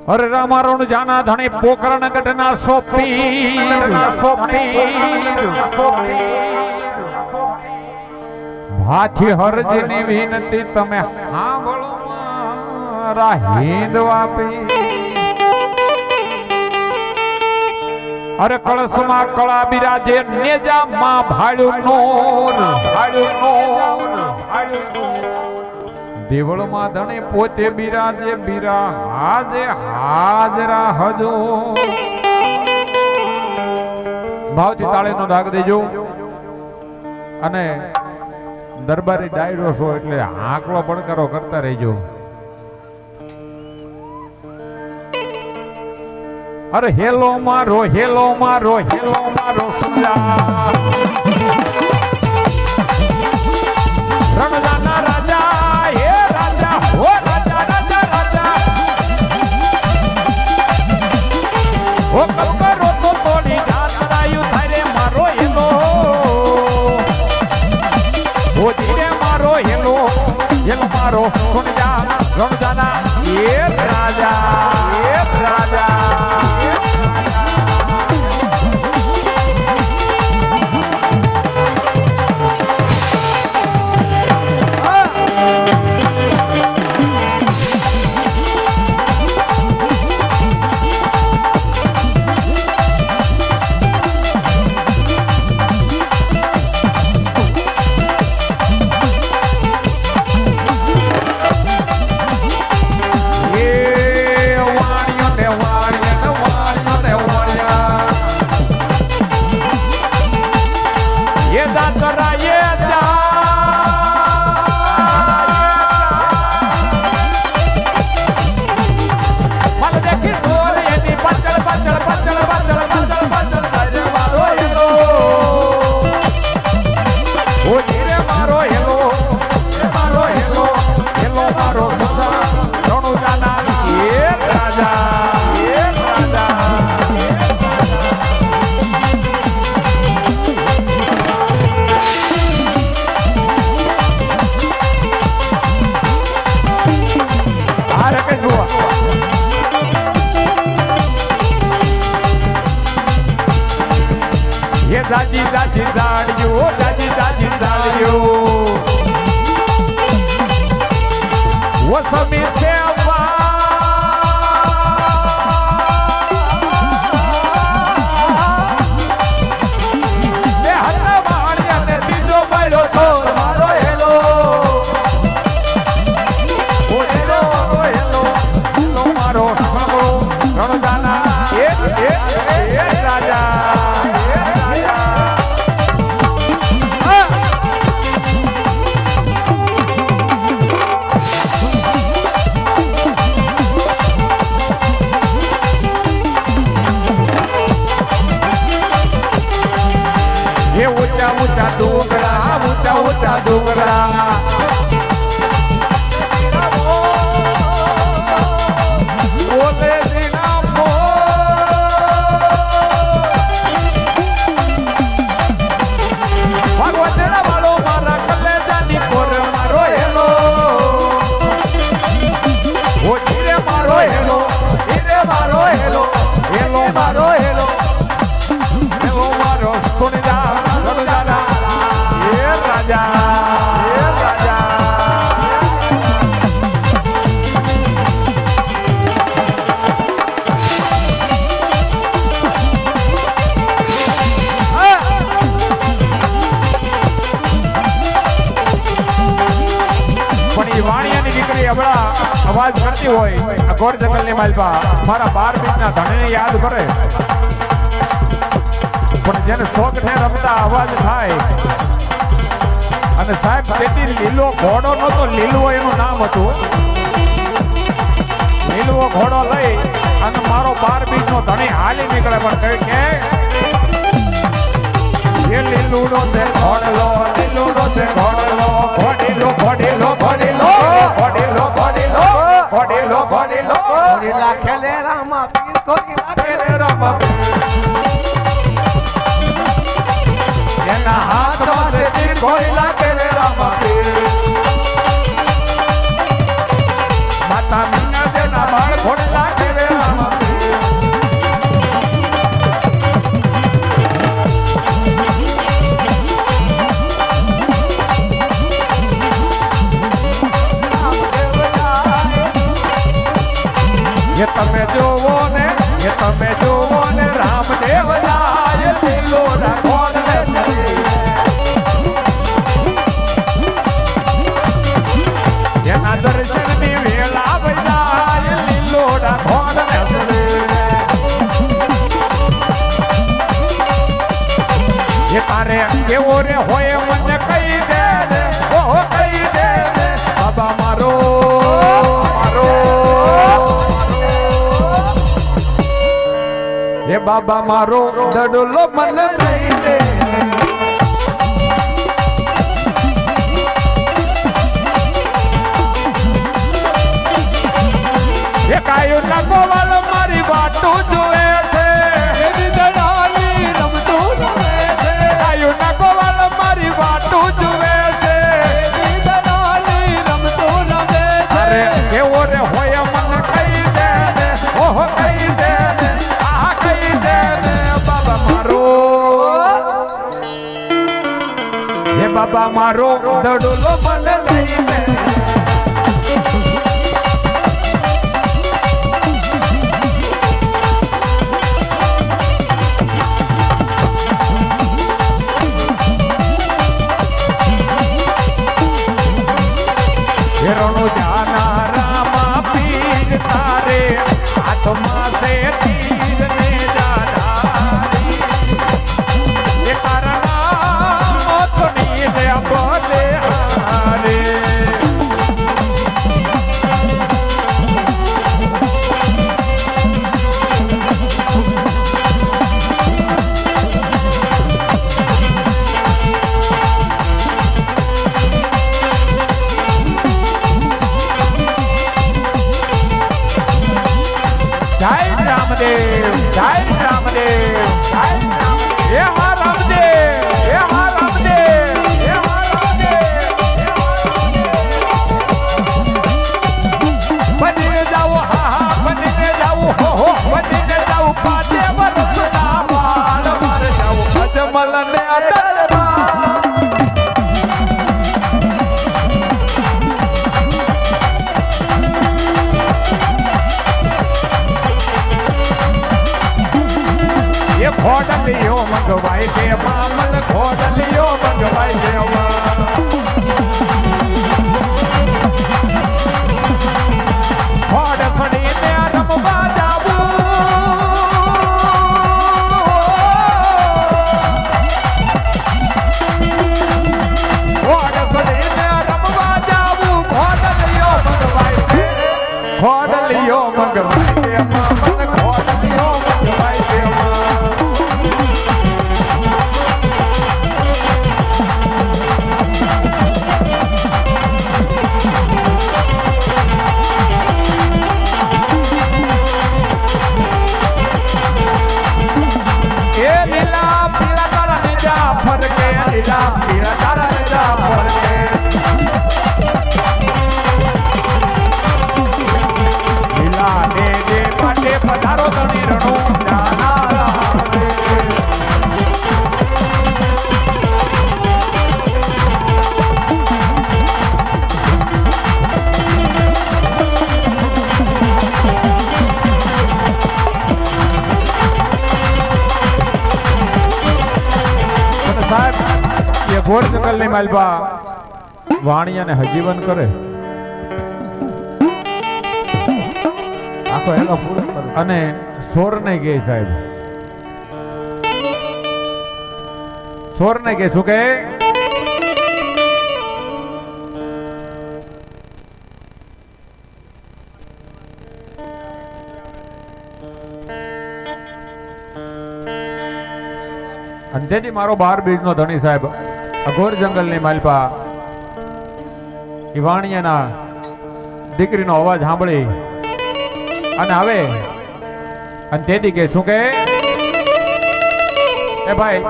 अरे रामारण जाना धनी पोकरण घटना सोपी भाथी हरजीनी विनती तमे सांभळो मारा हिंदवापी अरे कळसमा कळा बिराजे नेजा मा भाळ्यु नोर देवळ मा धणे पोते बिराजे बिरा हाजे हाजरा हजो भावથી તાળીનો ડાક દેજો અને દરબારી ડાયરો છો એટલે આંકડો પડકારો કરતા રહેજો અરે હેલો મારો સુલા રણજાના રાજા હે રાજા હો રાજા હો કબરો તો તોડી જાતરાયું થારે મારો હેલો હો ધીરે મારો હેલો મારો સુન જા રણજાના હે રાજા જાજી જાડીઓ વસમી સેવા બે હાથના વાણિયાને દીધો પડ્યો તો મારો હેલો ઓ હેલો મારો રણજાના એ રાજા ऊंचा डोंगरा बोले भगवतेरा वालो मारा कले जानी कोर मारो हेलो ओ धीरे मारो हेलो मारो हेलो मारो सुन जा વાણિયાની દીકરી હમણાં અવાજ કરતી હોય ગોળ જંગલની માલપા મારા 12 મિનિટના ધણીને યાદ કરે પણ જેને શોખ ને રમતા અવાજ થાય અને સાહેબ તેથી લીલો ઘોડો નતો લીલવો એનું નામ હતું લીલવો ઘોડો લઈ અને મારો 12 મિનિટનો ધણી હાલી નીકળે પણ કહે કે એ લીલુડો છે ઘોડલો ઘોડીલા ખેલે રામા પીર ઘોડીલા ખેલે રામા એના હાથમાં પીર ઘોડીલા ખેલે રામા પીર માતા મીના દેના બાળ ઘોડીલા ખેલે બાબા મારો દડલો મને લઈ દે એ કાયો ના ગોવાળ મારી વાટું જોવે છે એની દડાલી રમતું જોવે છે કાયો ના ગોવાળ મારી વાટું જોવે છે એની દડાલી રમતું રમે છે અરે કેવો રે હોય મને કહી દે ને ઓહો કહી દે ને આ કહી દે ને બાબા મારો હે બાબા મારો દડલો મને લઈ દે જાના રામા પીર તારે હાથમાં સે તીર ને જાધારી એ કારના મોતની રે બોલે હારે રામદેવ જય રામદેવ હે હા રામદેવ હે હા રામદેવ હે હા રામદેવ બનીને જાવ હા હા બનીને જાવ હો હો બનીને જાવ પાછે વરસના વાળ મારે જાવ અજમલ ને અટલમાં ખોડલિયો મંગવાઈ છે મામલ ખોડલિયો મંગવાઈ છે ખોડ ફડીને રમવા જાવું ખોડ ફડીને રમવા જાવું ખોડલિયો મંગવાઈ છે ખોડલિયો મંગવાઈ છે મામલ ખોડલિયો મંગવાઈ છે ઘોર જંગલ ની માલપા વાણિયાને હજીવન કરે આખો એનો પૂરો કરે અને સોર ને કે સાહેબ સોર ને કે શું કે અંધેથી મારો 12 બીજ નો ધણી સાહેબ અઘોર જંગલ ની માલપા ઈવાણિયાના દીકરીનો અવાજ સાંભળી અને હવે અને તેથી કે શું કે એ ભાઈ